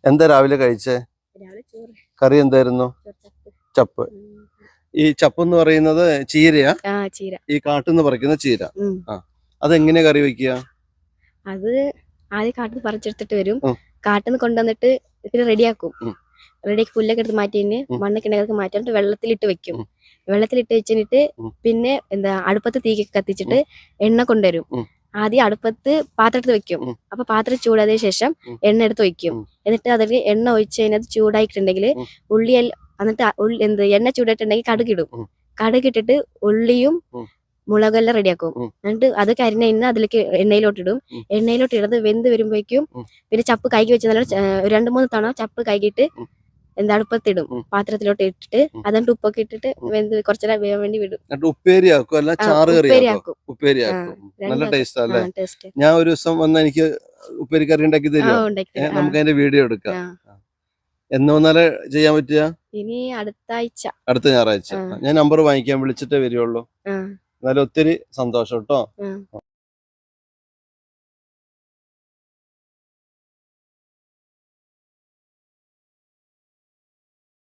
എന്താ രാവിലെ കഴിച്ചേ? കറി എന്തായിരുന്നു? ചപ്പ്. ഈ ചപ്പ് എന്ന് പറയുന്നത് ചീരയാ? ചീര. ഈ കാട്ടിന്ന് പറിക്കുന്ന ചീര. അതെങ്ങനെയാ കറി വെക്കുക? അത് ആദ്യം കാട്ടിന്ന് പറിച്ചെടുത്തിട്ട് വരും. കാട്ടിന്ന് കൊണ്ടുവന്നിട്ട് പിന്നെ റെഡിയാക്കും. റെഡിയാക്കി പുല്ലൊക്കെ എടുത്ത് മാറ്റിന് മണ്ണൊക്കെ ഉണ്ടെങ്കിൽ മാറ്റിട്ട് വെള്ളത്തിലിട്ട് വെക്കും. വെള്ളത്തിലിട്ട് വെച്ചിട്ട് പിന്നെ അടുപ്പത്ത് തീ കത്തിച്ചിട്ട് എണ്ണ കൊണ്ടുവരും. ആദ്യം അടുപ്പത്ത് പാത്രത്തിൽ വെക്കും. അപ്പൊ പാത്രം ചൂടാതിന് ശേഷം എണ്ണ എടുത്ത് ഒഴിക്കും. എന്നിട്ട് അതിൽ എണ്ണ ഒഴിച്ച് കഴിഞ്ഞാൽ ചൂടായിട്ടുണ്ടെങ്കിൽ ഉള്ളി എന്നിട്ട് എണ്ണ ചൂടായിട്ടുണ്ടെങ്കിൽ കടുകിടും. കടുകിട്ടിട്ട് ഉള്ളിയും മുളകെല്ലാം റെഡിയാക്കും. എന്നിട്ട് അത് കരിഞ്ഞ എണ്ണ അതിലേക്ക് എണ്ണയിലോട്ടിടും. എണ്ണയിലോട്ട് ഇടത് വെന്ത് വരുമ്പോഴേക്കും പിന്നെ ചപ്പ് കൈകി വെച്ച് നല്ല 2-3 തവണ ചപ്പ് കൈകിട്ട് അടുപ്പത്തിടും. പാത്രത്തിലോട്ട് ഇട്ടിട്ട് അതിന്റെ ഉപ്പൊക്കെ ഇട്ടിട്ട് വെന്ത് കുറച്ചേരം വേവാൻ വേണ്ടി വിടും. ഉപ്പേരിയാക്കും അല്ല ചാറ് കറിയാക്കും? ഉപ്പേരിയാക്കും. നല്ല ടേസ്റ്റ് അല്ലേ? ഞാൻ ഒരു ദിവസം വന്ന എനിക്ക് ഉപ്പേരി കറി ഉണ്ടാക്കി തരുമോ? നമുക്ക് അതിന്റെ വീഡിയോ എടുക്കാം. എന്ന് വന്നാലേ ചെയ്യാൻ പറ്റുക? ഇനി അടുത്ത ഞായറാഴ്ച. ഞാൻ നമ്പർ വാങ്ങിക്കാൻ വിളിച്ചിട്ടേ വരുള്ളൂ. എന്നാലും ഒത്തിരി സന്തോഷം കേട്ടോ.